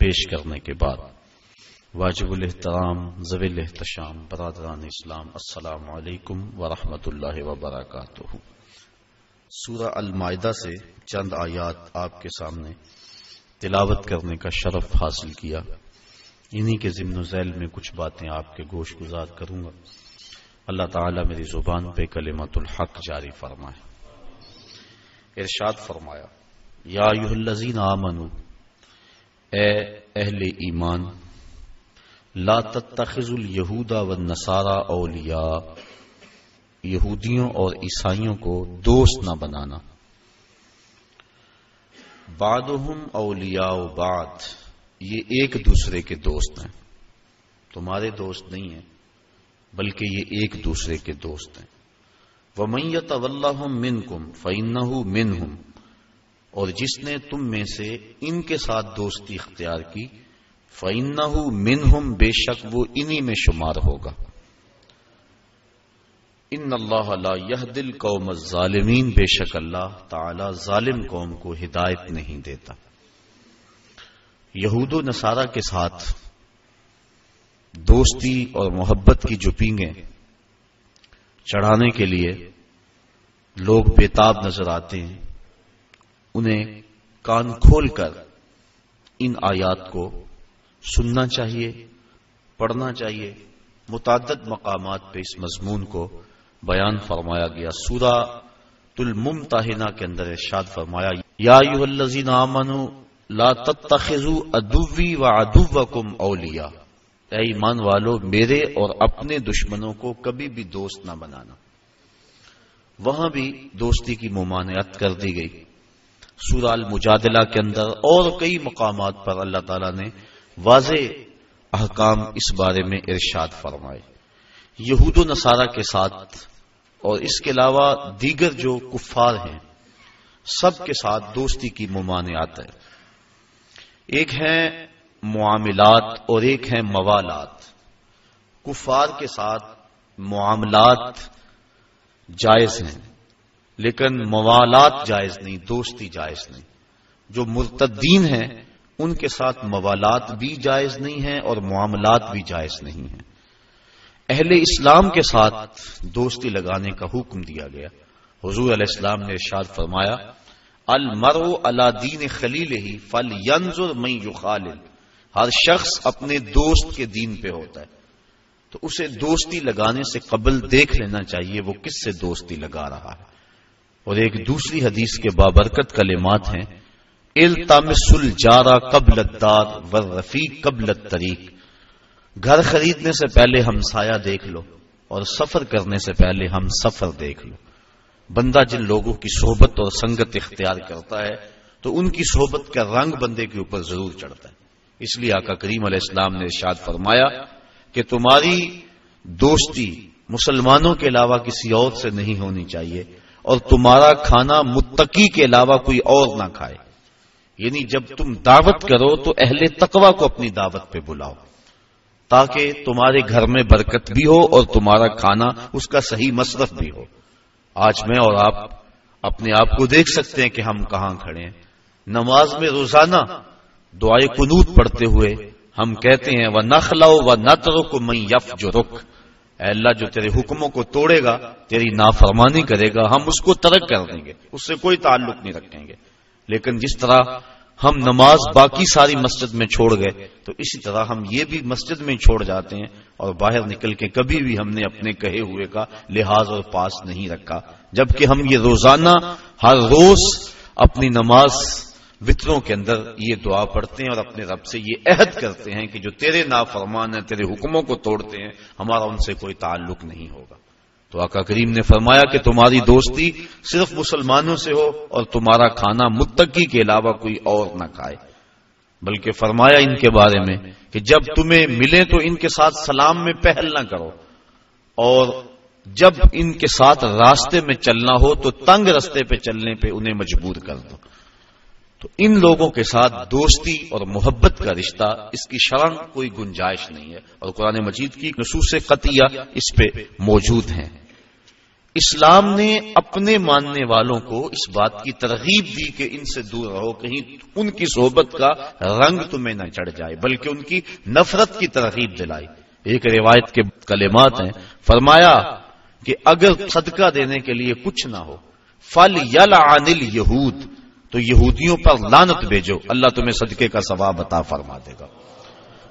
پیش کرنے کے بعد واجب الاحترام ذوی الاحتشام برادران اسلام، السلام علیکم ورحمۃ اللہ وبرکاتہ۔ سورہ المائدہ سے چند آیات آپ کے سامنے تلاوت کرنے کا شرف حاصل کیا، انہی کے ضمن و ذیل میں کچھ باتیں آپ کے گوش گزار کروں گا۔ اللہ تعالی میری زبان پہ کلمت الحق جاری فرمائے۔ ارشاد فرمایا، یا ایھا الذین آمنوا، اے اہل ایمان، لا تتخذوا الیہود والنصارى اولیاء، یہودیوں اور عیسائیوں کو دوست نہ بنانا۔ بعضهم اولیاء بعض، یہ ایک دوسرے کے دوست ہیں، تمہارے دوست نہیں ہیں بلکہ یہ ایک دوسرے کے دوست ہیں۔ وَمَن يَتَوَلَّهُم مِّنكُمْ فَإِنَّهُ مِنْهُمْ، اور جس نے تم میں سے ان کے ساتھ دوستی اختیار کی، فَإِنَّهُ مِنْهُمْ، بے شک وہ انہی میں شمار ہوگا۔ ان اللہ لا يهدي القوم الظالمین، بے شک اللہ تعالی ظالم قوم کو ہدایت نہیں دیتا۔ یہود و نصارہ کے ساتھ دوستی اور محبت کی جو پینگیں چڑھانے کے لیے لوگ بےتاب نظر آتے ہیں، انہیں کان کھول کر ان آیات کو سننا چاہیے، پڑھنا چاہیے۔ متعدد مقامات پہ اس مضمون کو بیان فرمایا گیا۔ سورہ الممتحنہ کے اندر ارشاد فرمایا، یا ایھا الذین آمنوا لا تتخذوا عدوی وعدوکم اولیاء، اے ایمان والو میرے اور اپنے دشمنوں کو کبھی بھی دوست نہ بنانا۔ وہاں بھی دوستی کی ممانعت کر دی گئی۔ سورہ المجادلہ کے اندر اور کئی مقامات پر اللہ تعالیٰ نے واضح احکام اس بارے میں ارشاد فرمائے۔ یہود و نصارہ کے ساتھ اور اس کے علاوہ دیگر جو کفار ہیں سب کے ساتھ دوستی کی ممانعت ہے۔ ایک ہے معاملات اور ایک ہے موالات۔ کفار کے ساتھ معاملات جائز ہیں لیکن موالات جائز نہیں، دوستی جائز نہیں۔ جو مرتدین ہیں ان کے ساتھ موالات بھی جائز نہیں ہیں اور معاملات بھی جائز نہیں ہیں۔ اہل اسلام کے ساتھ دوستی لگانے کا حکم دیا گیا۔ حضور علیہ السلام نے ارشاد فرمایا، المرء علی دین خلیلہ فلینظر من یخالل، ہر شخص اپنے دوست کے دین پہ ہوتا ہے تو اسے دوستی لگانے سے قبل دیکھ لینا چاہیے وہ کس سے دوستی لگا رہا ہے۔ اور ایک دوسری حدیث کے بابرکت کلمات ہیں، التمس الجار قبل الدار والرفیق قبل الطریق، گھر خریدنے سے پہلے ہمسایہ دیکھ لو اور سفر کرنے سے پہلے ہم سفر دیکھ لو۔ بندہ جن لوگوں کی صحبت اور سنگت اختیار کرتا ہے تو ان کی صحبت کا رنگ بندے کے اوپر ضرور چڑھتا ہے۔ اس لیے آقا کریم علیہ السلام نے ارشاد فرمایا کہ تمہاری دوستی مسلمانوں کے علاوہ کسی اور سے نہیں ہونی چاہیے اور تمہارا کھانا متقی کے علاوہ کوئی اور نہ کھائے۔ یعنی جب تم دعوت کرو تو اہل تقوی کو اپنی دعوت پہ بلاؤ تاکہ تمہارے گھر میں برکت بھی ہو اور تمہارا کھانا اس کا صحیح مصرف بھی ہو۔ آج میں اور آپ اپنے آپ کو دیکھ سکتے ہیں کہ ہم کہاں کھڑے ہیں۔ نماز میں روزانہ دعائے قنوت پڑھتے ہوئے ہم کہتے ہیں وَنَخْلَعُ وَنَتْرُكُ مَن يَفْجُرُكَ، اے اللہ جو تیرے حکموں کو توڑے گا، تیری نافرمانی کرے گا، ہم اس کو ترک کر دیں گے، اس سے کوئی تعلق نہیں رکھیں گے۔ لیکن جس طرح ہم نماز باقی ساری مسجد میں چھوڑ گئے تو اسی طرح ہم یہ بھی مسجد میں چھوڑ جاتے ہیں اور باہر نکل کے کبھی بھی ہم نے اپنے کہے ہوئے کا لحاظ اور پاس نہیں رکھا، جبکہ ہم یہ روزانہ ہر روز اپنی نماز وطروں کے اندر یہ دعا پڑھتے ہیں اور اپنے رب سے یہ عہد کرتے ہیں کہ جو تیرے نافرمان ہیں، تیرے حکموں کو توڑتے ہیں، ہمارا ان سے کوئی تعلق نہیں ہوگا۔ تو آقا کریم نے فرمایا کہ تمہاری دوستی صرف مسلمانوں سے ہو اور تمہارا کھانا متقی کے علاوہ کوئی اور نہ کھائے، بلکہ فرمایا ان کے بارے میں کہ جب تمہیں ملے تو ان کے ساتھ سلام میں پہل نہ کرو اور جب ان کے ساتھ راستے میں چلنا ہو تو تنگ راستے پہ چلنے پہ انہیں مجبور کر دو۔ تو ان لوگوں کے ساتھ دوستی اور محبت کا رشتہ، اس کی شرح کوئی گنجائش نہیں ہے اور قرآن مجید کی نصوص قطعیہ اس پہ موجود ہیں۔ اسلام نے اپنے ماننے والوں کو اس بات کی ترغیب دی کہ ان سے دور رہو، کہیں ان کی صحبت کا رنگ تمہیں نہ چڑھ جائے، بلکہ ان کی نفرت کی ترغیب دلائی۔ ایک روایت کے کلمات ہیں، فرمایا کہ اگر صدقہ دینے کے لیے کچھ نہ ہو فَلْيَلْعَنِ الْيَهُودَ، تو یہودیوں پر لعنت بھیجو، اللہ تمہیں صدقے کا ثواب عطا فرما دے گا۔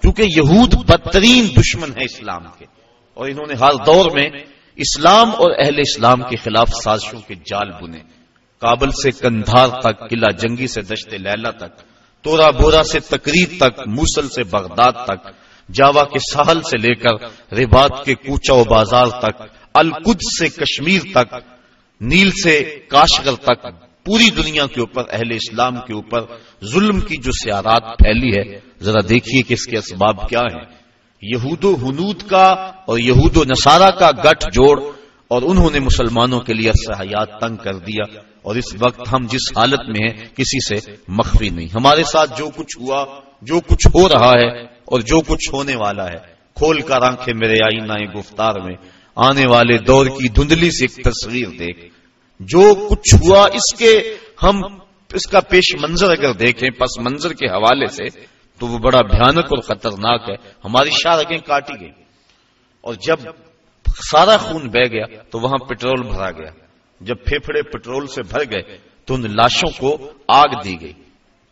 کیونکہ یہود بدترین دشمن ہے اسلام کے، اور انہوں نے ہر دور میں اسلام اور اہل اسلام کے خلاف سازشوں کے جال بنے۔ کابل سے کندھار تک، قلعہ جنگی سے دشت لیلا تک، تورا بورا سے تکریر تک، موصل سے بغداد تک، جاوا کے ساحل سے لے کر رباط کے کوچہ و بازار تک، القدس سے کشمیر تک، نیل سے کاشغر تک، پوری دنیا کے اوپر اہل اسلام کے اوپر ظلم کی جو سیارات پھیلی ہے، ذرا دیکھیے کہ اس کے اسباب کیا ہیں۔ یہود و ہنود کا اور یہود و نصارہ کا گٹھ جوڑ، اور انہوں نے مسلمانوں کے لیے عرصہ حیات تنگ کر دیا، اور اس وقت ہم جس حالت میں ہیں کسی سے مخفی نہیں۔ ہمارے ساتھ جو کچھ ہوا، جو کچھ ہو رہا ہے اور جو کچھ ہونے والا ہے، کھول کر آنکھیں میرے آئینہ گفتار میں، آنے والے دور کی دھندلی سے ایک تصویر دیکھ۔ جو کچھ ہوا اس کا پیش منظر اگر دیکھیں پس منظر کے حوالے سے تو وہ بڑا بھیانک اور خطرناک ہے۔ ہماری شارگیں کاٹی گئی، اور جب سارا خون بہ گیا تو وہاں پٹرول بھرا گیا۔ جب پھیپھڑے پٹرول سے بھر گئے تو ان لاشوں کو آگ دی گئی،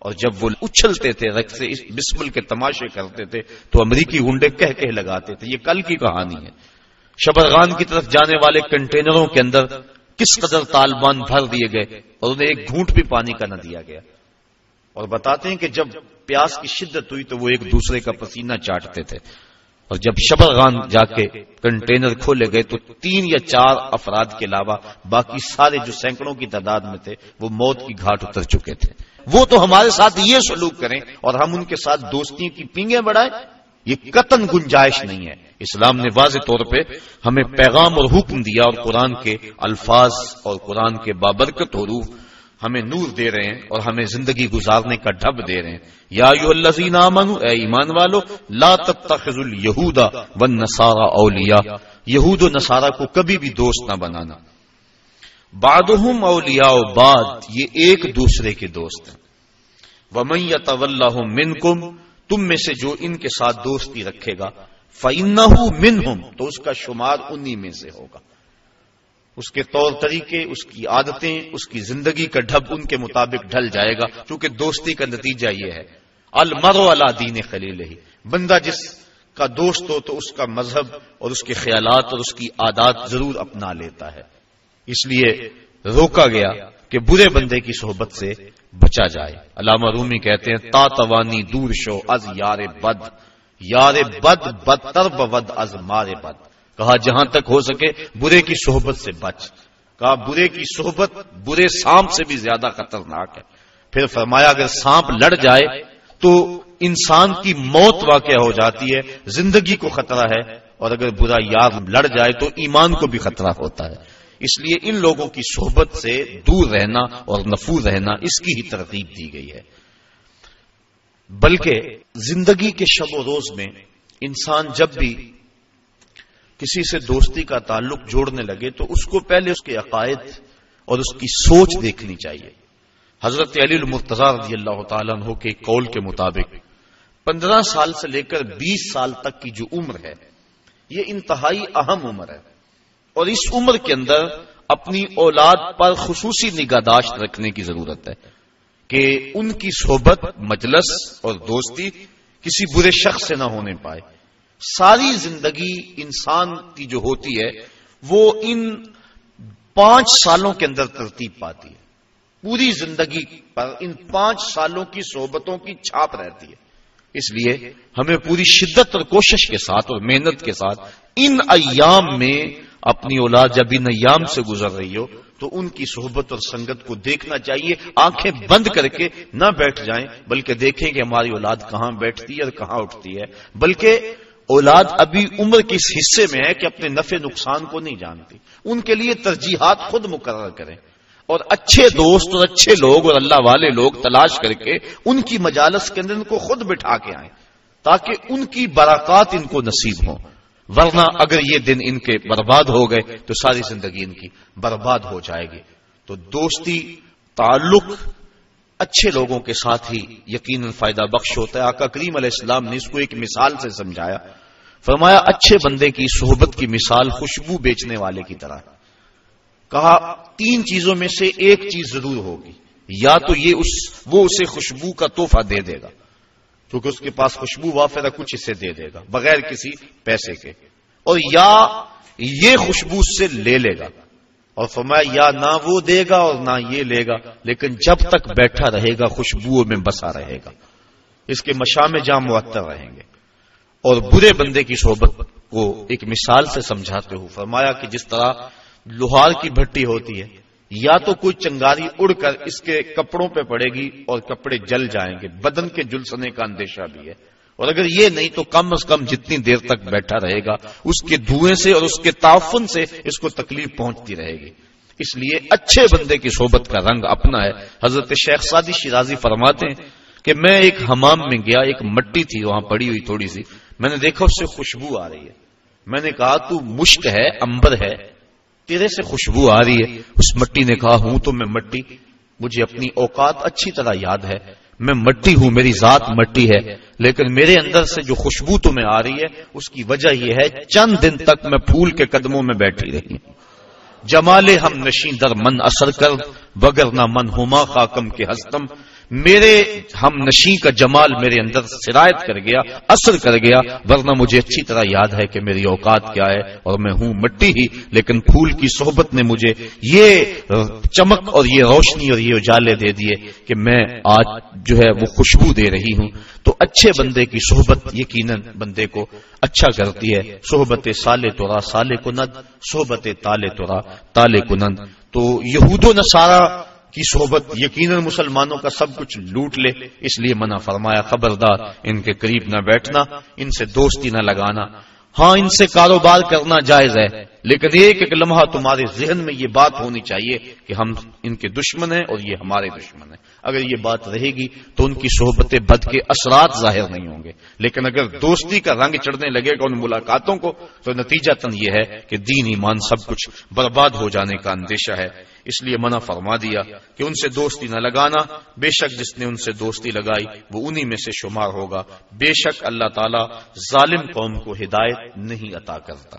اور جب وہ اچھلتے تھے رقص سے بسمل کے تماشے کرتے تھے تو امریکی گنڈے کہہ لگاتے تھے۔ یہ کل کی کہانی ہے۔ شبرغان کی طرف جانے والے کنٹینروں کے اندر کس قدر طالبان بھر دیے گئے اور انہیں ایک گھونٹ بھی پانی کا نہ دیا گیا، اور بتاتے ہیں کہ جب پیاس کی شدت ہوئی تو وہ ایک دوسرے کا پسینہ چاٹتے تھے، اور جب شبرغان جا کے کنٹینر کھولے گئے تو 3 یا 4 افراد کے علاوہ باقی سارے جو سینکڑوں کی تعداد میں تھے وہ موت کی گھاٹ اتر چکے تھے۔ وہ تو ہمارے ساتھ یہ سلوک کریں اور ہم ان کے ساتھ دوستی کی پینگیں بڑھائیں، یہ قطعاً گنجائش نہیں ہے۔ اسلام نے واضح طور پہ ہمیں پیغام اور حکم دیا، اور قرآن کے الفاظ اور قرآن کے بابرکت حروف ہمیں نور دے رہے ہیں اور ہمیں زندگی گزارنے کا ڈھب دے رہے ہیں۔ یا ایھا الذین آمنوا، اے ایمان والو، لا تتخذوا اليہود والنصارى اولیاء، یہود و نصارہ کو کبھی بھی دوست نہ بنانا۔ بعضهم اولیاء بعض، یہ ایک دوسرے کے دوست ہیں۔ ومن یتولہم منکم، تم میں سے جو ان کے ساتھ دوستی رکھے گا، فإنہ منہم، تو اس کا شمار انہی میں سے ہوگا۔ اس کے طور طریقے، اس کی عادتیں، اس کی زندگی کا ڈھب ان کے مطابق ڈھل جائے گا، کیونکہ دوستی کا نتیجہ یہ ہے المرء علی دین خلیلہ، بندہ جس کا دوست ہو تو اس کا مذہب اور اس کے خیالات اور اس کی عادات ضرور اپنا لیتا ہے۔ اس لیے روکا گیا کہ برے بندے کی صحبت سے بچا جائے۔ علامہ رومی کہتے ہیں تا توانی دور شو از یار بد، یار بد بدتر بود از مار بد، کہا جہاں تک ہو سکے برے کی صحبت سے بچ، کہا برے کی صحبت برے سانپ سے بھی زیادہ خطرناک ہے۔ پھر فرمایا اگر سانپ لڑ جائے تو انسان کی موت واقع ہو جاتی ہے، زندگی کو خطرہ ہے، اور اگر برا یار لڑ جائے تو ایمان کو بھی خطرہ ہوتا ہے۔ اس لیے ان لوگوں کی صحبت سے دور رہنا اور نفور رہنا اس کی ہی ترغیب دی گئی ہے۔ بلکہ زندگی کے شب و روز میں انسان جب بھی کسی سے دوستی کا تعلق جوڑنے لگے تو اس کو پہلے اس کے عقائد اور اس کی سوچ دیکھنی چاہیے۔ حضرت علی المرتضیٰ رضی اللہ تعالیٰ عنہ کے قول کے مطابق 15 سال سے لے کر 20 سال تک کی جو عمر ہے یہ انتہائی اہم عمر ہے، اور اس عمر کے اندر اپنی اولاد پر خصوصی نگہداشت رکھنے کی ضرورت ہے کہ ان کی صحبت، مجلس اور دوستی کسی برے شخص سے نہ ہونے پائے۔ ساری زندگی انسان کی جو ہوتی ہے وہ ان 5 سالوں کے اندر ترتیب پاتی ہے، پوری زندگی پر ان 5 سالوں کی صحبتوں کی چھاپ رہتی ہے۔ اس لیے ہمیں پوری شدت اور کوشش کے ساتھ اور محنت کے ساتھ ان ایام میں اپنی اولاد جب ان ایام سے گزر رہی ہو تو ان کی صحبت اور سنگت کو دیکھنا چاہیے، آنکھیں بند کر کے نہ بیٹھ جائیں، بلکہ دیکھیں کہ ہماری اولاد کہاں بیٹھتی ہے اور کہاں اٹھتی ہے۔ بلکہ اولاد ابھی عمر کے اس حصے میں ہے کہ اپنے نفع نقصان کو نہیں جانتی، ان کے لیے ترجیحات خود مقرر کریں، اور اچھے دوست اور اچھے لوگ اور اللہ والے لوگ تلاش کر کے ان کی مجالس کے اندر ان کو خود بٹھا کے آئیں تاکہ ان کی برکات ان کو نصیب ہوں۔ ورنہ اگر یہ دن ان کے برباد ہو گئے تو ساری زندگی ان کی برباد ہو جائے گی۔ تو دوستی، تعلق اچھے لوگوں کے ساتھ ہی یقیناً فائدہ بخش ہوتا ہے۔ آقا کریم علیہ السلام نے اس کو ایک مثال سے سمجھایا، فرمایا اچھے بندے کی صحبت کی مثال خوشبو بیچنے والے کی طرح۔ کہا 3 چیزوں میں سے ایک چیز ضرور ہوگی، یا تو وہ اسے خوشبو کا تحفہ دے دے گا کیونکہ اس کے پاس خوشبو وافر ہے، کچھ اسے دے دے گا بغیر کسی پیسے کے، اور یا یہ خوشبو سے لے لے گا۔ اور فرمایا یا نہ وہ دے گا اور نہ یہ لے گا، لیکن جب تک بیٹھا رہے گا خوشبو میں بسا رہے گا، اس کے مشام جام معطر رہیں گے۔ اور برے بندے کی صحبت کو ایک مثال سے سمجھاتے ہو فرمایا کہ جس طرح لوہار کی بھٹی ہوتی ہے، یا تو کوئی چنگاری اڑ کر اس کے کپڑوں پہ پڑے گی اور کپڑے جل جائیں گے، بدن کے جلسنے کا اندیشہ بھی ہے، اور اگر یہ نہیں تو کم از کم جتنی دیر تک بیٹھا رہے گا اس کے دھوئیں سے اور اس کے تعفن سے اس کو تکلیف پہنچتی رہے گی۔ اس لیے اچھے بندے کی صحبت کا رنگ اپنا ہے۔ حضرت شیخ سعدی شیرازی فرماتے ہیں کہ میں ایک حمام میں گیا، ایک مٹی تھی وہاں پڑی ہوئی تھوڑی سی، میں نے دیکھا اس سے خوشبو آ رہی ہے، میں نے کہا تو مشک ہے، انبر ہے، تیرے سے خوشبو آ رہی ہے۔ اس مٹی نے کہا ہوں تو میں مٹی، مجھے اپنی اوقات اچھی طرح یاد ہے، میں مٹی ہوں، میری ذات مٹی ہے، لیکن میرے اندر سے جو خوشبو تمہیں آ رہی ہے اس کی وجہ یہ ہے چند دن تک میں پھول کے قدموں میں بیٹھی رہی ہوں۔ جمال ہم نشیں در من اثر کر وگر نہ من ہما خاکم کے ہستم، میرے ہم نشیں کا جمال میرے اندر سرایت کر گیا، اثر کر گیا، ورنہ مجھے اچھی طرح یاد ہے کہ میری اوقات کیا ہے اور میں ہوں مٹی ہی، لیکن پھول کی صحبت نے مجھے یہ چمک اور یہ روشنی اور یہ اجالے دے دیے کہ میں آج جو ہے وہ خوشبو دے رہی ہوں۔ تو اچھے بندے کی صحبت یقیناً بندے کو اچھا کرتی ہے۔ صحبت سالے تورا سالے کنند، صحبت تالے تورا تالے کنند۔ تو یہود و نصارہ کی صحبت یقیناً مسلمانوں کا سب کچھ لوٹ لے، اس لیے منع فرمایا خبردار ان کے قریب نہ بیٹھنا، ان سے دوستی نہ لگانا۔ ہاں ان سے کاروبار کرنا جائز ہے، لیکن ایک ایک لمحہ تمہارے ذہن میں یہ بات ہونی چاہیے کہ ہم ان کے دشمن ہیں اور یہ ہمارے دشمن ہیں۔ اگر یہ بات رہے گی تو ان کی صحبت بد کے اثرات ظاہر نہیں ہوں گے، لیکن اگر دوستی کا رنگ چڑھنے لگے گا ان ملاقاتوں کو تو نتیجتاً یہ ہے کہ دین ایمان سب کچھ برباد ہو جانے کا اندیشہ ہے۔ اس لیے منع فرما دیا کہ ان سے دوستی نہ لگانا، بے شک جس نے ان سے دوستی لگائی وہ انہی میں سے شمار ہوگا، بے شک اللہ تعالی ظالم قوم کو ہدایت نہیں عطا کرتا۔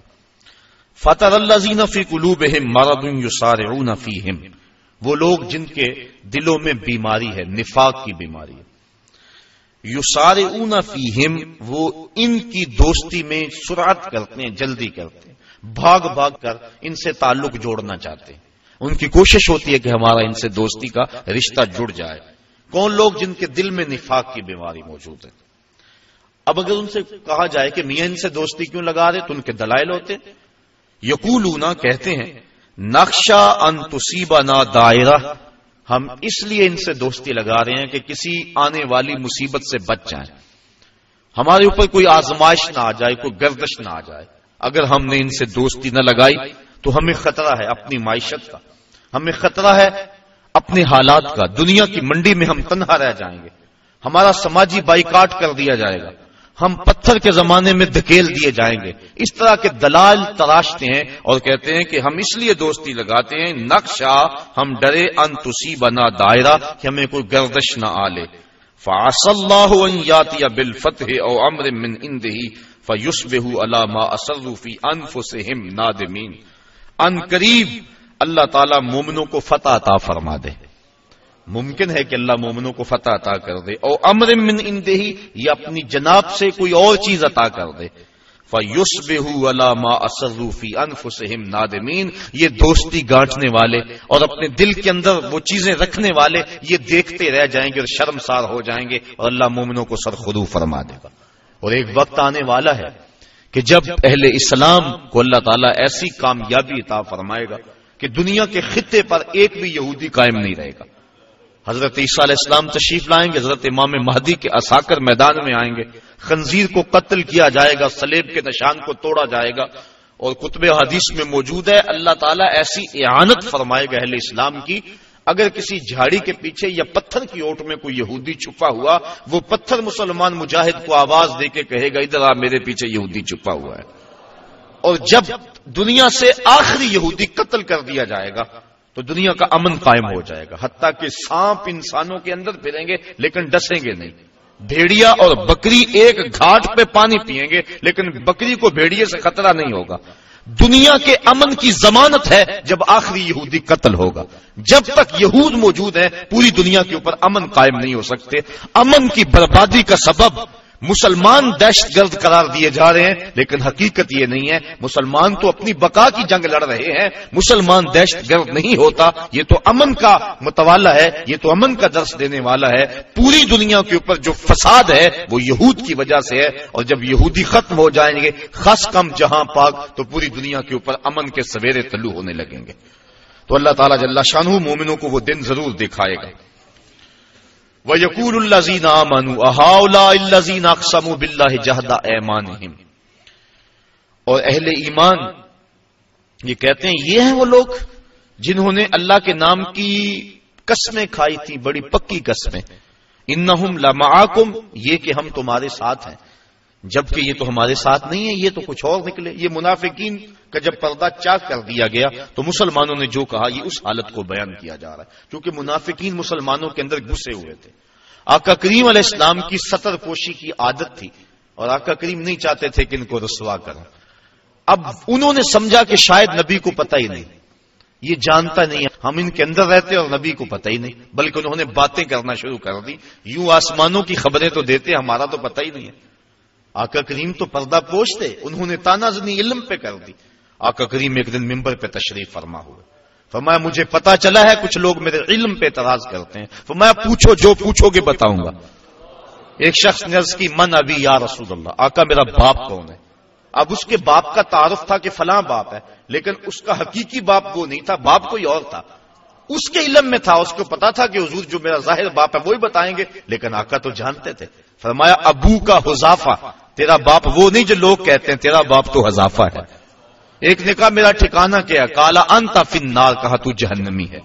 فَتَرَى الَّذِينَ فِي قُلُوبِهِم مَّرَضٌ يُسَارِعُونَ فِيهِمْ، وہ لوگ جن کے دلوں میں بیماری ہے، نفاق کی بیماری ہے، یسارعون فیہم، وہ ان کی دوستی میں سرعت کرتے ہیں، جلدی کرتے ہیں، بھاگ بھاگ کر ان سے تعلق جوڑنا چاہتے ہیں، ان کی کوشش ہوتی ہے کہ ہمارا ان سے دوستی کا رشتہ جڑ جائے۔ کون لوگ؟ جن کے دل میں نفاق کی بیماری موجود ہے۔ اب اگر ان سے کہا جائے کہ میاں ان سے دوستی کیوں لگا رہے تو ان کے دلائل ہوتے ہیں۔ یقولون، کہتے ہیں، نخشا ان تصیبنا دائرہ، ہم اس لیے ان سے دوستی لگا رہے ہیں کہ کسی آنے والی مصیبت سے بچ جائیں، ہمارے اوپر کوئی آزمائش نہ آ جائے، کوئی گردش نہ آ جائے۔ اگر ہم نے ان سے دوستی نہ لگائی تو ہمیں خطرہ ہے اپنی معیشت کا، ہمیں خطرہ ہے اپنے حالات کا، دنیا کی منڈی میں ہم تنہا رہ جائیں گے، ہمارا سماجی بائیکاٹ کر دیا جائے گا، ہم پتھر کے زمانے میں دھکیل دیے جائیں گے۔ اس طرح کے دلائل تراشتے ہیں اور کہتے ہیں کہ ہم اس لیے دوستی لگاتے ہیں، نقشہ، ہم ڈرے ان تصیبنا دائرہ، کہ ہمیں کوئی گردش نہ آلے۔ فعسى الله ان ياتي بالفتح او امر من عنده فيصبحوا على ما اصروا في انفسهم نادمين، ان قریب اللہ تعالی مومنوں کو فتح عطا فرما دے، ممکن ہے کہ اللہ مومنوں کو فتح عطا کر دے، اور امر من عنده، یا اپنی جناب سے کوئی اور چیز عطا کر دے، فَيُصْبِحُوا عَلَى مَا أَسَرُّوا فِي أَنفُسِهِمْ نَادِمِينَ، یہ دوستی گانٹنے والے اور اپنے دل کے اندر وہ چیزیں رکھنے والے یہ دیکھتے رہ جائیں گے اور شرمسار ہو جائیں گے، اور اللہ مومنوں کو سرخرو فرما دے گا۔ اور ایک وقت آنے والا ہے کہ جب اہل اسلام کو اللہ تعالیٰ ایسی کامیابی عطا فرمائے گا کہ دنیا کے خطے پر ایک بھی یہودی قائم نہیں رہے گا۔ حضرت عیسیٰ علیہ السلام تشریف لائیں گے، حضرت امام مہدی کے عساکر میدان میں آئیں گے، خنزیر کو قتل کیا جائے گا، صلیب کے نشان کو توڑا جائے گا، اور کتب حدیث میں موجود ہے اللہ تعالیٰ ایسی اعانت فرمائے گا اہل اسلام کی، اگر کسی جھاڑی کے پیچھے یا پتھر کی اوٹ میں کوئی یہودی چھپا ہوا، وہ پتھر مسلمان مجاہد کو آواز دے کے کہے گا ادھر آ، میرے پیچھے یہودی چھپا ہوا ہے، اور جب دنیا سے آخری یہودی قتل کر دیا جائے گا تو دنیا کا امن قائم ہو جائے گا، حتیٰ کہ سانپ انسانوں کے اندر پھریں گے لیکن ڈسیں گے نہیں، بھیڑیا اور بکری ایک گھاٹ پہ پانی پیئیں گے لیکن بکری کو بھیڑیے سے خطرہ نہیں ہوگا۔ دنیا کے امن کی ضمانت ہے جب آخری یہودی قتل ہوگا۔ جب تک یہود موجود ہیں پوری دنیا کے اوپر امن قائم نہیں ہو سکتے۔ امن کی بربادی کا سبب مسلمان دہشت گرد قرار دیے جا رہے ہیں، لیکن حقیقت یہ نہیں ہے، مسلمان تو اپنی بقا کی جنگ لڑ رہے ہیں، مسلمان دہشت گرد نہیں ہوتا۔ یہ تو امن کا متوالا ہے، یہ تو امن کا درس دینے والا ہے۔ پوری دنیا کے اوپر جو فساد ہے وہ یہود کی وجہ سے ہے، اور جب یہودی ختم ہو جائیں گے خاص کم جہاں پاک، تو پوری دنیا کے اوپر امن کے سویرے طلوع ہونے لگیں گے۔ تو اللہ تعالیٰ جل شانہ مومنوں کو وہ دن ضرور دکھائے گا۔ وَيَقُولُ الَّذِينَ آمَنُوا أَهَؤُلَاءِ الَّذِينَ أَقْسَمُوا بِاللَّهِ جَهْدَ أَيْمَانِهِمْ، اور اہل ایمان یہ کہتے ہیں یہ ہیں وہ لوگ جنہوں نے اللہ کے نام کی قسمیں کھائی تھی، بڑی پکی قسمیں۔ إِنَّهُمْ لَمَعَكُمْ، یہ کہ ہم تمہارے ساتھ ہیں، جبکہ یہ تو ہمارے ساتھ نہیں ہے، یہ تو کچھ اور نکلے۔ یہ منافقین کا جب پردہ چاک کر دیا گیا تو مسلمانوں نے جو کہا یہ اس حالت کو بیان کیا جا رہا ہے، کیونکہ منافقین مسلمانوں کے اندر گھسے ہوئے تھے۔ آقا کریم علیہ السلام کی ستر پوشی کی عادت تھی، اور آقا کریم نہیں چاہتے تھے کہ ان کو رسوا کریں۔ اب انہوں نے سمجھا کہ شاید نبی کو پتہ ہی نہیں، یہ جانتا نہیں ہے، ہم ان کے اندر رہتے اور نبی کو پتہ ہی نہیں، بلکہ انہوں نے باتیں کرنا شروع کر دی، یوں آسمانوں کی خبریں تو دیتے ہمارا تو پتہ ہی نہیں ہے۔ آقا کریم تو پردہ پوش تھے، انہوں نے تانا زنی علم پہ کر دی۔ آقا کریم ایک دن منبر پہ تشریف فرما ہوئے، فرمایا مجھے پتا چلا ہے کچھ لوگ میرے علم پہ اعتراض کرتے ہیں، فرمایا پوچھو، جو پوچھو گے بتاؤں گا۔ ایک شخص نے عرض کی من ابی یا رسول اللہ، آقا میرا باپ کون ہے؟ اب اس کے باپ کا تعارف تھا کہ فلاں باپ ہے، لیکن اس کا حقیقی باپ وہ نہیں تھا، باپ کوئی اور تھا۔ اس کے علم میں تھا، اس کو پتا تھا کہ حضور جو میرا ظاہر باپ ہے وہی بتائیں گے، لیکن آقا تو جانتے تھے۔ فرمایا ابو کا حذافہ، تیرا باپ وہ نہیں جو لوگ کہتے ہیں، تیرا باپ تو حذافہ ہے۔ ایک نے کہا میرا ٹھکانہ کیا ہے؟ کالا انت فی النار، کہا تو جہنمی ہے۔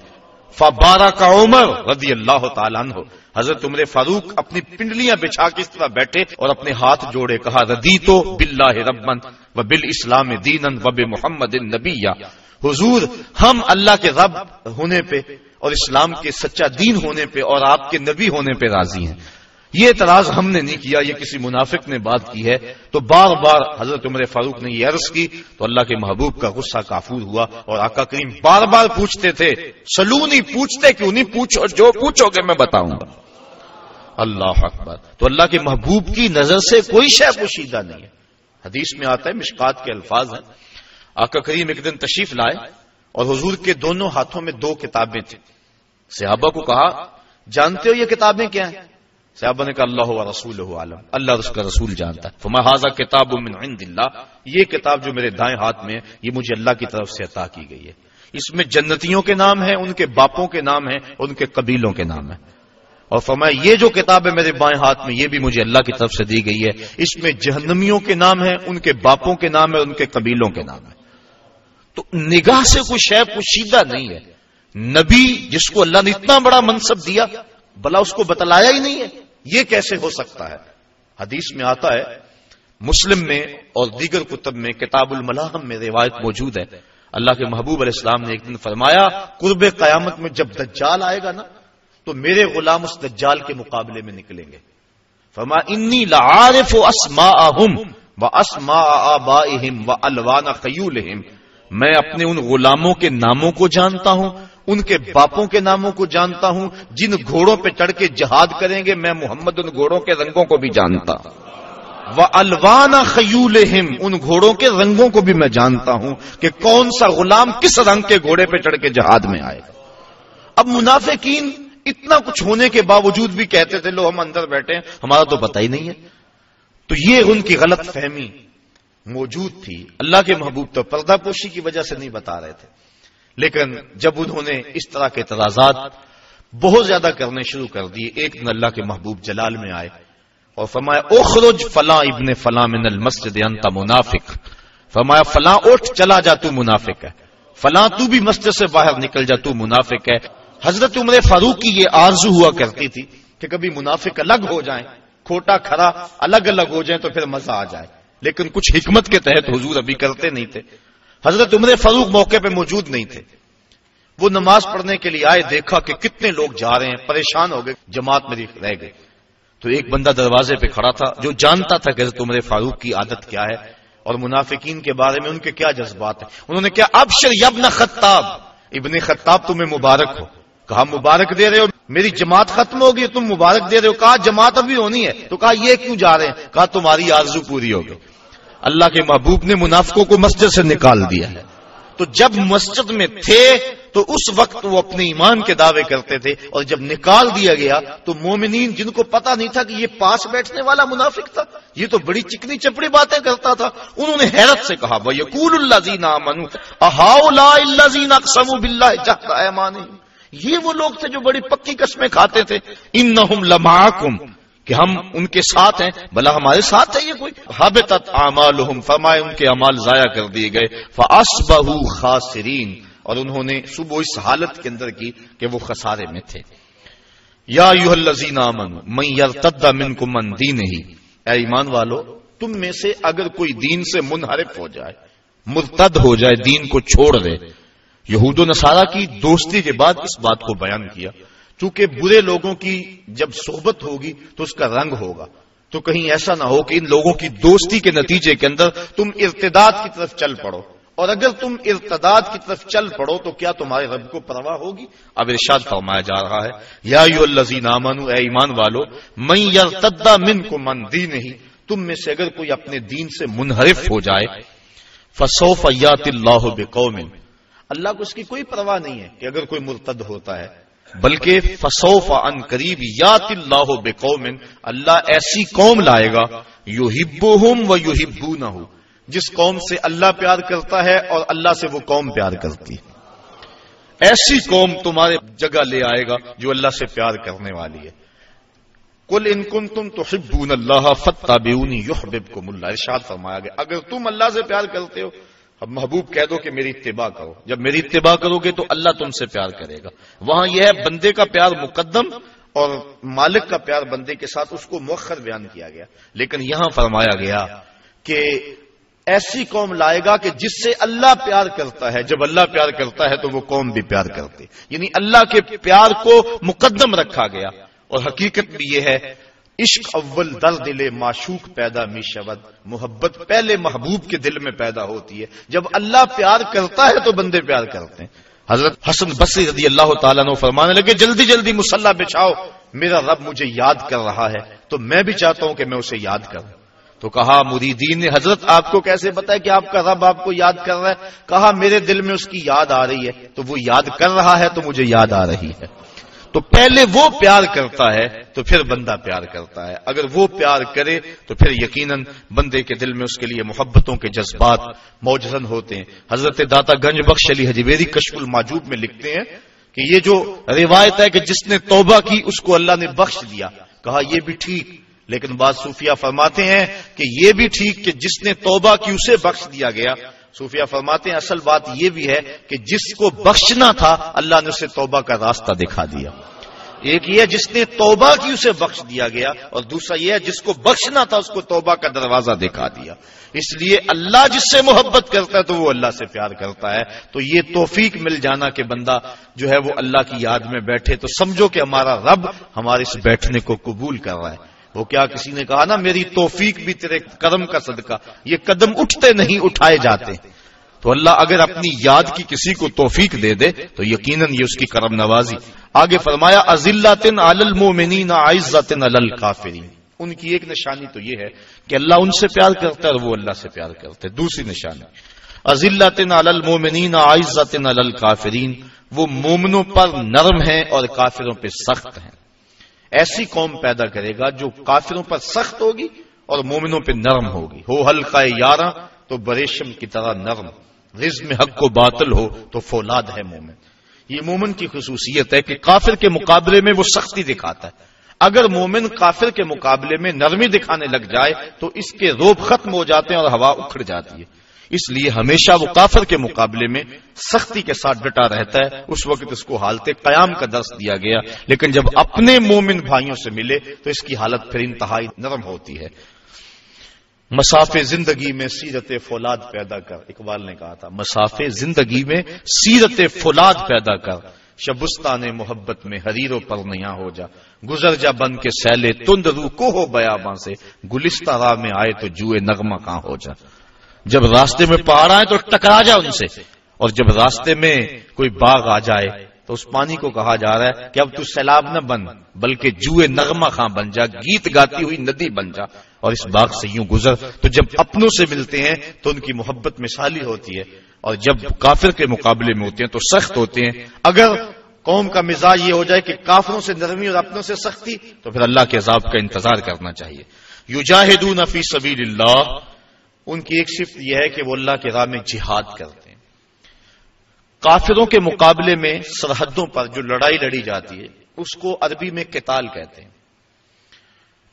فبارک عمر رضی اللہ تعالیٰ عنہ، حضرت عمر فاروق اپنی پنڈلیاں بچھا کے اس طرح بیٹھے اور اپنے ہاتھ جوڑے، کہا رضیت باللہ ربا وبالاسلام دینا وبمحمد نبیا، حضور ہم اللہ کے رب ہونے پہ اور اسلام کے سچا دین ہونے پہ اور آپ کے نبی ہونے پہ راضی ہیں۔ یہ اعتراض ہم نے نہیں کیا، یہ کسی منافق نے بات کی ہے۔ تو بار بار حضرت عمر فاروق نے یہ عرض کی تو اللہ کے محبوب کا غصہ کافور ہوا، اور آقا کریم بار بار پوچھتے تھے، سلونی، پوچھتے کیوں نہیں؟ پوچھو، جو پوچھو گے میں بتاؤں گا۔ اللہ اکبر۔ تو اللہ کے محبوب کی نظر سے کوئی شے پوشیدہ نہیں ہے۔ حدیث میں آتا ہے، مشکات کے الفاظ ہیں، آقا کریم ایک دن تشریف لائے اور حضور کے دونوں ہاتھوں میں دو کتابیں تھیں۔ صحابہ کو کہا جانتے ہو یہ کتابیں کیا ہیں؟ صحابہ نے کہا اللہ و رسولہ عالم، اللہ اور اس کا رسول جانتا ہے۔ فرمایا ھذا کتاب من عند اللہ، یہ کتاب جو میرے دائیں ہاتھ میں ہے یہ مجھے اللہ کی طرف سے عطا کی گئی ہے، اس میں جنتیوں کے نام ہیں، ان کے باپوں کے نام ہیں، ان کے قبیلوں کے نام ہیں۔ اور فرمایا یہ جو کتاب ہے میرے بائیں ہاتھ میں یہ بھی مجھے اللہ کی طرف سے دی گئی ہے، اس میں جہنمیوں کے نام ہیں، ان کے باپوں کے نام ہیں، ان کے قبیلوں کے نام ہیں۔ تو نگاہ سے کوئی شے پوشیدہ نہیں ہے۔ نبی جس کو اللہ نے اتنا بڑا منصب دیا، بھلا اس کو بتلایا ہی نہیں ہے، یہ کیسے ہو سکتا ہے؟ حدیث میں آتا ہے، مسلم میں اور دیگر کتب میں کتاب الملاحم میں روایت موجود ہے، اللہ کے محبوب علیہ السلام نے ایک دن فرمایا قرب قیامت میں جب دجال آئے گا نا تو میرے غلام اس دجال کے مقابلے میں نکلیں گے۔ فرمایا انی لعارف اسماءہم واسماء آبائہم والوان خیولہم، میں اپنے ان غلاموں کے ناموں کو جانتا ہوں، ان کے باپوں کے ناموں کو جانتا ہوں، جن گھوڑوں پہ چڑھ کے جہاد کریں گے میں محمد ان گھوڑوں کے رنگوں کو بھی جانتا ہوں، وَأَلْوَانَ خَيُولِهِمْ، ان گھوڑوں کے رنگوں کو بھی میں جانتا ہوں کہ کون سا غلام کس رنگ کے گھوڑے پہ چڑھ کے جہاد میں آئے گا۔ اب منافقین اتنا کچھ ہونے کے باوجود بھی کہتے تھے لو ہم اندر بیٹھے ہیں، ہمارا تو پتہ ہی نہیں ہے۔ تو یہ ان کی غلط فہمی موجود تھی۔ اللہ کے محبوب تو پردہ پوشی کی وجہ سے نہیں بتا رہے تھے، لیکن جب انہوں نے اس طرح کے اعتراضات بہت زیادہ کرنے شروع کر دیے، ایک دن اللہ کے محبوب جلال میں آئے اور فرمایا اخرج فلاں ابن فلاں من المسجد انت منافق، فرمایا فلاں اٹھ چلا جا تو منافق ہے، فلاں تو بھی مسجد سے باہر نکل جا تو منافق ہے۔ حضرت عمر فاروق کی یہ آرزو ہوا کرتی تھی کہ کبھی منافق الگ ہو جائیں، کھوٹا کھرا الگ الگ ہو جائیں تو پھر مزہ آ جائے، لیکن کچھ حکمت کے تحت حضور ابھی کرتے نہیں تھے. حضرت عمر فاروق موقع پہ موجود نہیں تھے. وہ نماز پڑھنے کے لیے آئے, دیکھا کہ کتنے لوگ جا رہے ہیں, پریشان ہو گئے, جماعت میری رہ گئی. تو ایک بندہ دروازے پہ کھڑا تھا جو جانتا تھا کہ حضرت عمر فاروق کی عادت کیا ہے اور منافقین کے بارے میں ان کے کیا جذبات ہیں. انہوں نے کہا ابشر یا ابن خطاب, ابن خطاب تمہیں مبارک ہو. کہا مبارک دے رہے ہو, میری جماعت ختم ہوگی تم مبارک دے رہے ہو. کہا جماعت ابھی ہونی ہے. تو کہا یہ کیوں جا رہے ہیں؟ کہا تمہاری آرزو پوری ہوگی. اللہ کے محبوب نے منافقوں کو مسجد سے نکال دیا ہے. تو جب مسجد میں تھے تو اس وقت وہ اپنے ایمان کے دعوے کرتے تھے, اور جب نکال دیا گیا تو مومنین جن کو پتا نہیں تھا کہ یہ پاس بیٹھنے والا منافق تھا, یہ تو بڑی چکنی چپڑی باتیں کرتا تھا, انہوں نے حیرت سے کہا وَيَقُولُ الَّذِينَ آمَنُوا أَهَٰؤُلَاءِ الَّذِينَ أَقْسَمُوا بِاللَّهِ جَهْدَ أَيْمَانِهِمْ, یہ وہ لوگ تھے جو بڑی پکی قسمیں کھاتے تھے. إِنَّهُمْ لَمَعَكُمْ, کہ ہم ان کے ساتھ ہیں, بھلا ہمارے ساتھ ہے یہ کوئی. حبطت اعمالهم, فرمائے ان کے اعمال ضائع کر دیے گئے. فاصبحوا خاسرین, اور انہوں نے صبح اس حالت کے اندر کی کہ وہ خسارے میں تھے. یا ایھا الذین آمنوا من یرتد منکم عن دینہ, اے ایمان والو تم میں سے اگر کوئی دین سے منحرف ہو جائے, مرتد ہو جائے, دین کو چھوڑ دے. یہود و نصارہ کی دوستی کے بعد اس بات کو بیان کیا, چونکہ برے لوگوں کی جب صحبت ہوگی تو اس کا رنگ ہوگا, تو کہیں ایسا نہ ہو کہ ان لوگوں کی دوستی کے نتیجے کے اندر تم ارتداد کی طرف چل پڑو, اور اگر تم ارتداد کی طرف چل پڑو تو کیا تمہارے رب کو پرواہ ہوگی؟ اب ارشاد فرمایا جا رہا ہے یا ایھا الذین آمنوا, اے ایمان والو, من یرتد منکم عن دینہ, تم میں سے اگر کوئی اپنے دین سے منحرف ہو جائے, فسوف یاتی اللہ بقوم, اللہ کو اس کی کوئی پرواہ نہیں ہے کہ اگر کوئی مرتد ہوتا ہے, بلکہ فسوف ان قریب یاتی اللہ بقوم, اللہ ایسی قوم لائے گا یحبہم و یحبونہ, جس قوم سے اللہ پیار کرتا ہے اور اللہ سے وہ قوم پیار کرتی ہے. ایسی قوم تمہارے جگہ لے آئے گا جو اللہ سے پیار کرنے والی ہے. قل ان کنتم تحبون اللہ فاتبعونی یحببکم اللہ, ارشاد فرمایا گیا اگر تم اللہ سے پیار کرتے ہو, اب محبوب کہہ دو کہ میری اتباع کرو, جب میری اتباع کرو گے تو اللہ تم سے پیار کرے گا. وہاں یہ ہے بندے کا پیار مقدم اور مالک کا پیار بندے کے ساتھ, اس کو مؤخر بیان کیا گیا. لیکن یہاں فرمایا گیا کہ ایسی قوم لائے گا کہ جس سے اللہ پیار کرتا ہے, جب اللہ پیار کرتا ہے تو وہ قوم بھی پیار کرتی, یعنی اللہ کے پیار کو مقدم رکھا گیا. اور حقیقت بھی یہ ہے عشق اول در دل معشوق پیدا می شود, محبت پہلے محبوب کے دل میں پیدا ہوتی ہے. جب اللہ پیار کرتا ہے تو بندے پیار کرتے ہیں. حضرت حسن بصری رضی اللہ تعالیٰ عنہ فرمانے لگے جلدی جلدی مصلی بچھاؤ, میرا رب مجھے یاد کر رہا ہے تو میں بھی چاہتا ہوں کہ میں اسے یاد کروں. تو کہا مریدین نے حضرت آپ کو کیسے پتا ہے کہ آپ کا رب آپ کو یاد کر رہا ہے؟ کہا میرے دل میں اس کی یاد آ رہی ہے, تو وہ یاد کر رہا ہے تو مجھے یاد آ رہی ہے. تو پہلے وہ پیار کرتا ہے تو پھر بندہ پیار کرتا ہے. اگر وہ پیار کرے تو پھر یقیناً بندے کے دل میں اس کے لیے محبتوں کے جذبات موجزن ہوتے ہیں. حضرت داتا گنج بخش علی حجویری کشف المعجوب میں لکھتے ہیں کہ یہ جو روایت ہے کہ جس نے توبہ کی اس کو اللہ نے بخش دیا, کہا یہ بھی ٹھیک, لیکن بعض صوفیہ فرماتے ہیں کہ یہ بھی ٹھیک کہ جس نے توبہ کی اسے بخش دیا گیا. صوفیہ فرماتے ہیں اصل بات یہ بھی ہے کہ جس کو بخشنا تھا اللہ نے اسے توبہ کا راستہ دکھا دیا. ایک یہ جس نے توبہ کی اسے بخش دیا گیا, اور دوسرا یہ جس کو بخشنا تھا اس کو توبہ کا دروازہ دکھا دیا. اس لیے اللہ جس سے محبت کرتا ہے تو وہ اللہ سے پیار کرتا ہے. تو یہ توفیق مل جانا کہ بندہ جو ہے وہ اللہ کی یاد میں بیٹھے, تو سمجھو کہ ہمارا رب ہمارے اس بیٹھنے کو قبول کر رہا ہے. وہ کیا کسی نے کہا نا میری توفیق بھی تیرے کرم کا صدقہ, یہ قدم اٹھتے نہیں اٹھائے جاتے. تو اللہ اگر اپنی یاد کی کسی کو توفیق دے دے تو یقیناً یہ اس کی کرم نوازی. آگے فرمایا اذلۃ علی المؤمنین اعزۃ علی الکافرین, ان کی ایک نشانی تو یہ ہے کہ اللہ ان سے پیار کرتا ہے اور وہ اللہ سے پیار کرتے. دوسری نشانی اذلۃ علی المؤمنین اعزۃ علی الکافرین, وہ مومنوں پر نرم ہیں اور کافروں پہ سخت ہیں. ایسی قوم پیدا کرے گا جو کافروں پر سخت ہوگی اور مومنوں پہ نرم ہوگی. ہو حلقہ یاراں تو بریشم کی طرح نرم, رزم حق کو باطل ہو تو فولاد ہے مومن. یہ مومن کی خصوصیت ہے کہ کافر کے مقابلے میں وہ سختی دکھاتا ہے. اگر مومن کافر کے مقابلے میں نرمی دکھانے لگ جائے تو اس کے روب ختم ہو جاتے ہیں اور ہوا اکھڑ جاتی ہے. اس لیے ہمیشہ وہ کافر کے مقابلے میں سختی کے ساتھ ڈٹا رہتا ہے. اس وقت اس کو حالت قیام کا درس دیا گیا, لیکن جب اپنے مومن بھائیوں سے ملے تو اس کی حالت پھر انتہائی نرم ہوتی ہے. مسافے زندگی میں سیرت فولاد پیدا کر، اقبال نے کہا تھا مسافے زندگی میں سیرت فولاد پیدا کر، شبستان محبت میں حریر و پرنیاں ہو جا، گزر جا بن کے سیلے تند رو کو ہو بیاباں سے، گلستہ راہ میں آئے تو جوئے نغمہ کہاں ہو جا۔ جب راستے میں پہاڑ آئے تو ٹکرا جا ان سے، اور جب راستے میں کوئی باغ آ جائے تو اس پانی کو کہا جا رہا ہے کہ اب تو سیلاب نہ بن بلکہ جوئے نغمہ خاں بن جا، گیت گاتی ہوئی ندی بن جا، اور اس باغ سے یوں گزر۔ تو جب اپنوں سے ملتے ہیں تو ان کی محبت مثالی ہوتی ہے، اور جب کافر کے مقابلے میں ہوتے ہیں تو سخت ہوتے ہیں۔ اگر قوم کا مزاج یہ ہو جائے کہ کافروں سے نرمی اور اپنوں سے سختی، تو پھر اللہ کے عذاب کا انتظار کرنا چاہیے۔ یجاہدون فی سبیل اللہ، ان کی ایک صفت یہ ہے کہ وہ اللہ کے راہ میں جہاد کرتے ہیں۔ کافروں کے مقابلے میں سرحدوں پر جو لڑائی لڑی جاتی ہے اس کو عربی میں قتال کہتے ہیں،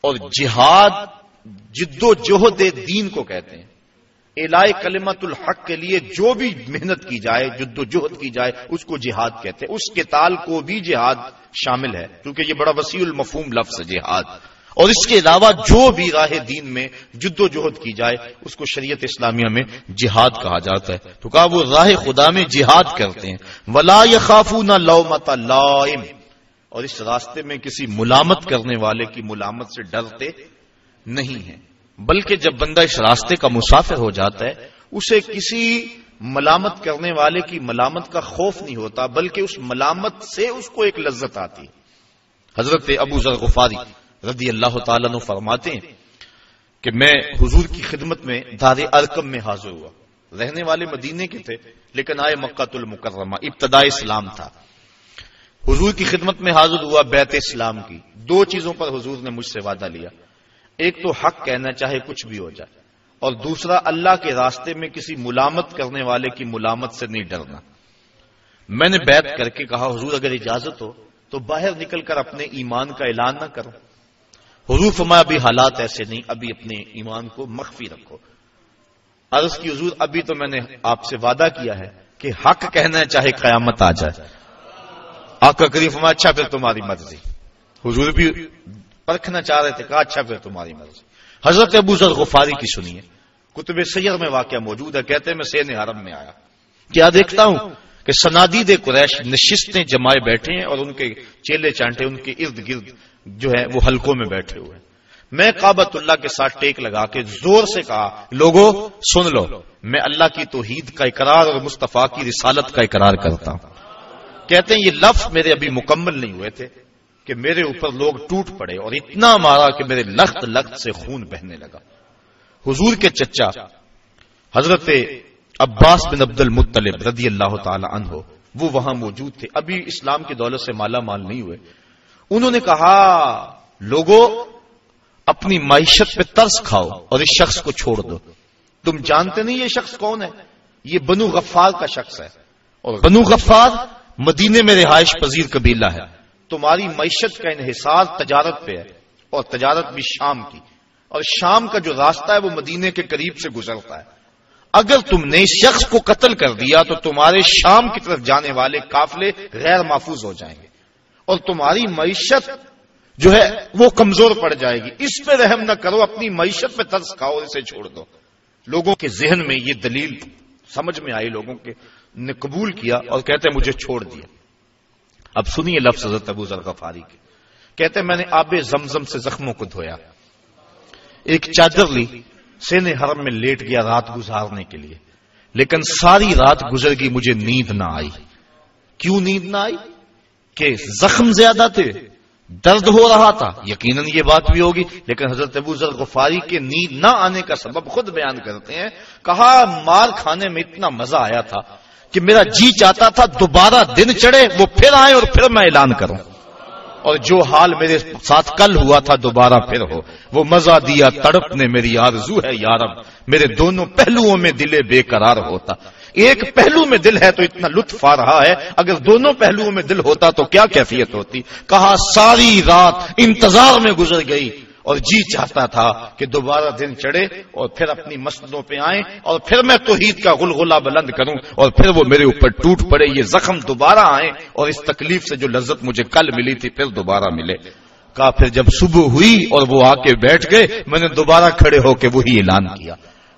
اور جہاد جد و جہد دین کو کہتے ہیں۔ اعلاء کلمت الحق کے لیے جو بھی محنت کی جائے، جد و جہد کی جائے، اس کو جہاد کہتے ہیں۔ اس قتال کو بھی جہاد شامل ہے کیونکہ یہ بڑا وسیع المفہوم لفظ ہے جہاد، اور اس کے علاوہ جو بھی راہ دین میں جد و جہد کی جائے اس کو شریعت اسلامیہ میں جہاد کہا جاتا ہے۔ تو کہا وہ راہ خدا میں جہاد کرتے ہیں۔ ولا یخافون لومۃ لائم، اور اس راستے میں کسی ملامت کرنے والے کی ملامت سے ڈرتے نہیں ہیں، بلکہ جب بندہ اس راستے کا مسافر ہو جاتا ہے اسے کسی ملامت کرنے والے کی ملامت کا خوف نہیں ہوتا، بلکہ اس ملامت سے اس کو ایک لذت آتی ہے۔ حضرت ابو ذر غفاری رضی اللہ تعالیٰ عنہ فرماتے ہیں کہ میں حضور کی خدمت میں دار ارقم میں حاضر ہوا، رہنے والے مدینے کے تھے لیکن آئے مکہ المکرمہ، ابتداء اسلام تھا۔ حضور کی خدمت میں حاضر ہوا بیعت اسلام کی۔ دو چیزوں پر حضور نے مجھ سے وعدہ لیا، ایک تو حق کہنا چاہے کچھ بھی ہو جائے، اور دوسرا اللہ کے راستے میں کسی ملامت کرنے والے کی ملامت سے نہیں ڈرنا۔ میں نے بیعت کر کے کہا حضور اگر اجازت ہو تو باہر نکل کر اپنے ایمان کا اعلان نہ کرو۔ حضور فرمایا ابھی حالات ایسے نہیں، ابھی اپنے ایمان کو مخفی رکھو۔ عرض کی حضور ابھی تو میں نے آپ سے وعدہ کیا ہے کہ حق کہنا ہے چاہے قیامت آ جائے۔ آقا کریم فرمایا اچھا پھر تمہاری مرضی۔ حضور بھی پرکھنا چاہ رہے تھے، کہا اچھا پھر تمہاری مرضی۔ حضرت ابو ذر غفاری کی سنیے، کتب سیر میں واقعہ موجود ہے۔ کہتے ہیں میں سین حرم میں آیا، کیا دیکھتا ہوں کہ صنادید قریش نشستیں جمائے بیٹھے ہیں اور ان کے چیلے چانٹے ان کے ارد گرد جو ہے وہ حلقوں میں بیٹھے ہوئے ہیں۔ میں کعبۃ اللہ کے ساتھ ٹیک لگا کے زور سے کہا لوگو سن لو، میں اللہ کی توحید کا اقرار اور مصطفیٰ کی رسالت کا اقرار کرتا ہوں۔ کہتے ہیں یہ لفظ میرے ابھی مکمل نہیں ہوئے تھے کہ میرے اوپر لوگ ٹوٹ پڑے اور اتنا مارا کہ میرے لخت لخت سے خون بہنے لگا۔ حضور کے چچا حضرت عباس بن عبد المطلب رضی اللہ تعالی عنہ وہ وہاں موجود تھے، ابھی اسلام کی دولت سے مالا مال نہیں ہوئے۔ انہوں نے کہا لوگوں اپنی معیشت پہ ترس کھاؤ اور اس شخص کو چھوڑ دو۔ تم جانتے نہیں یہ شخص کون ہے؟ یہ بنو غفار کا شخص ہے، اور بنو غفار مدینے میں رہائش پذیر قبیلہ ہے۔ تمہاری معیشت کا انحصار تجارت پہ ہے، اور تجارت بھی شام کی، اور شام کا جو راستہ ہے وہ مدینے کے قریب سے گزرتا ہے۔ اگر تم نے اس شخص کو قتل کر دیا تو تمہارے شام کی طرف جانے والے قافلے غیر محفوظ ہو جائیں گے، اور تمہاری معیشت جو ہے وہ کمزور پڑ جائے گی۔ اس پہ رحم نہ کرو، اپنی معیشت پہ ترس کھاؤ اور اسے چھوڑ دو۔ لوگوں کے ذہن میں یہ دلیل سمجھ میں آئی، لوگوں کے نے قبول کیا اور کہتے ہیں مجھے چھوڑ دیا۔ اب سنیے لفظ حضرت ابو ذر غفاری کے، کہتے ہیں میں نے آب زمزم سے زخموں کو دھویا، ایک چادر لی، سین حرم میں لیٹ گیا رات گزارنے کے لیے، لیکن ساری رات گزر گئی مجھے نیند نہ آئی۔ کیوں نیند نہ آئی؟ کہ زخم زیادہ تھے، درد ہو رہا تھا، یقیناً یہ بات بھی ہوگی، لیکن حضرت ابو ذر غفاری کے نیند نہ آنے کا سبب خود بیان کرتے ہیں۔ کہا مار کھانے میں اتنا مزہ آیا تھا کہ میرا جی چاہتا تھا دوبارہ دن چڑھے، وہ پھر آئے اور پھر میں اعلان کروں، اور جو حال میرے ساتھ کل ہوا تھا دوبارہ پھر ہو۔ وہ مزہ دیا تڑپ نے میری آرزو ہے یارب، میرے دونوں پہلوؤں میں دل بے قرار ہوتا۔ ایک پہلو میں دل ہے تو اتنا لطف آ رہا ہے، اگر دونوں پہلوؤں میں دل ہوتا تو کیا کیفیت ہوتی۔ کہا ساری رات انتظار میں گزر گئی اور جی چاہتا تھا کہ دوبارہ دن چڑھے اور پھر اپنی مسجدوں پہ آئیں اور پھر میں توحید کا غلغلہ بلند کروں اور پھر وہ میرے اوپر ٹوٹ پڑے، یہ زخم دوبارہ آئیں اور اس تکلیف سے جو لذت مجھے کل ملی تھی پھر دوبارہ ملے۔ کہا پھر جب صبح ہوئی اور وہ آ کے بیٹھ گئے میں نے دوبارہ کھڑے ہو کے وہی اعلان کیا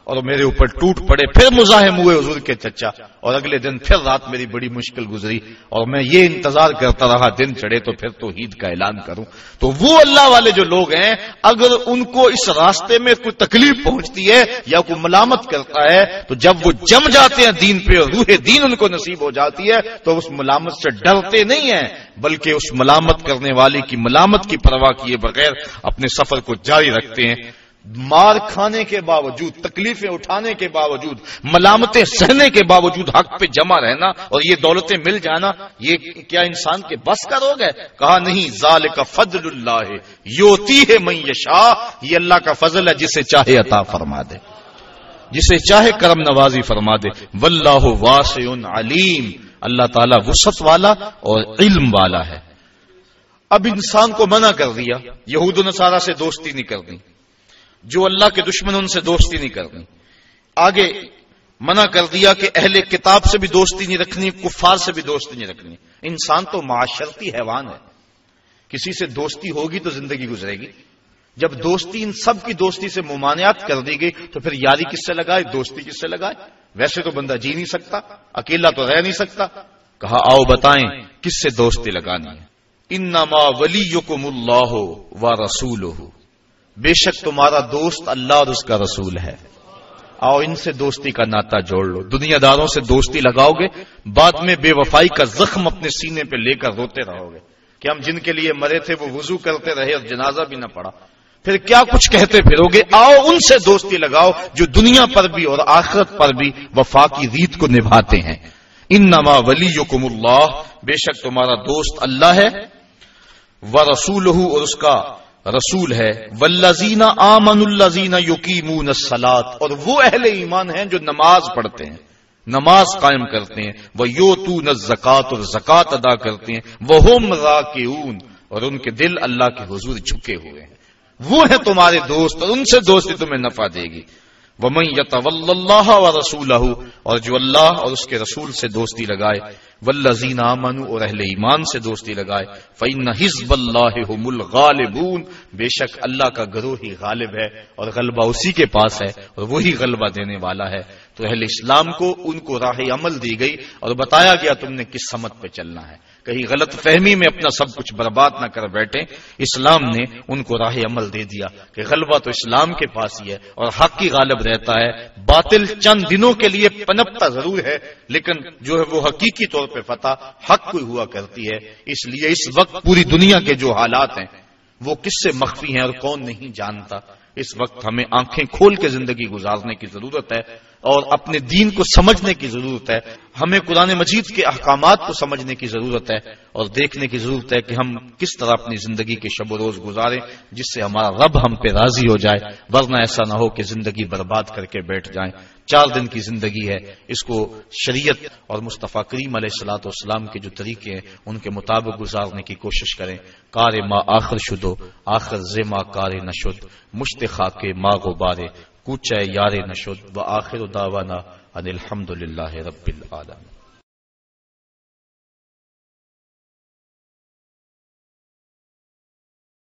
اور میرے اوپر ٹوٹ پڑے. پھر مزاحم ہوئے حضور کے چچا اور اگلے دن پھر رات میری بڑی مشکل گزری اور میں یہ انتظار کرتا رہا دن چڑھے تو پھر توحید کا اعلان کروں. تو وہ اللہ والے جو لوگ ہیں اگر ان کو اس راستے میں کوئی تکلیف پہنچتی ہے یا کوئی ملامت کرتا ہے تو جب وہ جم جاتے ہیں دین پہ اور روح دین ان کو نصیب ہو جاتی ہے تو اس ملامت سے ڈرتے نہیں ہیں بلکہ اس ملامت کرنے والے کی ملامت کی پرواہ کیے بغیر اپنے سفر کو جاری رکھتے ہیں. مار کھانے کے باوجود، تکلیفیں اٹھانے کے باوجود، ملامتیں سہنے کے باوجود حق پہ جمع رہنا اور یہ دولتیں مل جانا، یہ کیا انسان کے بس کا روگ ہے؟ کہا نہیں، ذالک فضل اللہ یؤتیہ من یشاء، یہ اللہ کا فضل ہے جسے چاہے عطا فرما دے، جسے چاہے کرم نوازی فرما دے. واللہ واسع علیم، اللہ تعالیٰ وسعت والا اور علم والا ہے. اب انسان کو منع کر دیا یہود و نصارہ سے دوستی نہیں کرنی، جو اللہ کے دشمن ان سے دوستی نہیں کرنی. آگے منع کر دیا کہ اہل کتاب سے بھی دوستی نہیں رکھنی، کفار سے بھی دوستی نہیں رکھنی. انسان تو معاشرتی حیوان ہے، کسی سے دوستی ہوگی تو زندگی گزرے گی. جب دوستی ان سب کی دوستی سے ممانعت کر دی گئی تو پھر یاری کس سے لگائے، دوستی کس سے لگائے؟ ویسے تو بندہ جی نہیں سکتا، اکیلا تو رہ نہیں سکتا. کہا آؤ بتائیں کس سے دوستی لگانی ہے. انما ولیکم اللہ ورسولہ، بے شک تمہارا دوست اللہ اور اس کا رسول ہے. آؤ ان سے دوستی کا ناتا جوڑ لو. دنیا داروں سے دوستی لگاؤ گے بعد میں بے وفائی کا زخم اپنے سینے پہ لے کر روتے رہو گے کہ ہم جن کے لیے مرے تھے وہ وضو کرتے رہے اور جنازہ بھی نہ پڑا. پھر کیا کچھ کہتے پھرو گے. آؤ ان سے دوستی لگاؤ جو دنیا پر بھی اور آخرت پر بھی وفا کی ریت کو نبھاتے ہیں. انما ولیکم اللہ، بے شک تمہارا دوست اللہ ہے، ورسولہ اور اس کا رسول ہے. والذین آمنوا الذین یقیمون الصلاۃ، اور وہ اہل ایمان ہیں جو نماز پڑھتے ہیں، نماز قائم کرتے ہیں. ویؤتون الزکوٰۃ، اور زکوٰۃ ادا کرتے ہیں. وہم راکعون، اور ان کے دل اللہ کے حضور جھکے ہوئے ہیں. وہ ہیں تمہارے دوست اور ان سے دوستی تمہیں نفع دے گی. ومن یتول اللہ ورسولہ، اور جو اللہ اور اس کے رسول سے دوستی لگائے. والذین آمنوا، اور اہل ایمان سے دوستی لگائے. فإن حزب اللہ هم الغالبون، بے شک اللہ کا گروہ ہی غالب ہے اور غلبہ اسی کے پاس ہے اور وہی غلبہ دینے والا ہے. تو اہل اسلام کو ان کو راہ عمل دی گئی اور بتایا گیا تم نے کس سمت پہ چلنا ہے. کہیں غلط فہمی میں اپنا سب کچھ برباد نہ کر بیٹھے. اسلام نے ان کو راہ عمل دے دیا کہ غلبہ تو اسلام کے پاس ہی ہے اور حق ہی غالب رہتا ہے. باطل چند دنوں کے لیے پنپتا ضرور ہے لیکن جو ہے وہ حقیقی طور پہ فتح حق کو ہوا کرتی ہے. اس لیے اس وقت پوری دنیا کے جو حالات ہیں وہ کس سے مخفی ہیں اور کون نہیں جانتا. اس وقت ہمیں آنکھیں کھول کے زندگی گزارنے کی ضرورت ہے اور اپنے دین کو سمجھنے کی ضرورت ہے. ہمیں قرآن مجید کے احکامات کو سمجھنے کی ضرورت ہے اور دیکھنے کی ضرورت ہے کہ ہم کس طرح اپنی زندگی کے شب و روز گزاریں جس سے ہمارا رب ہم پہ راضی ہو جائے. ورنہ ایسا نہ ہو کہ زندگی برباد کر کے بیٹھ جائیں. 4 دن کی زندگی ہے، اس کو شریعت اور مصطفیٰ کریم علیہ الصلوۃ والسلام کے جو طریقے ہیں ان کے مطابق گزارنے کی کوشش کریں. کار ما آخر شدو آخر زما کار نشد، مشت خاک ما غبارے کوچہ یار نشد. و آخر دعوانا ان الحمد للہ رب العالمین.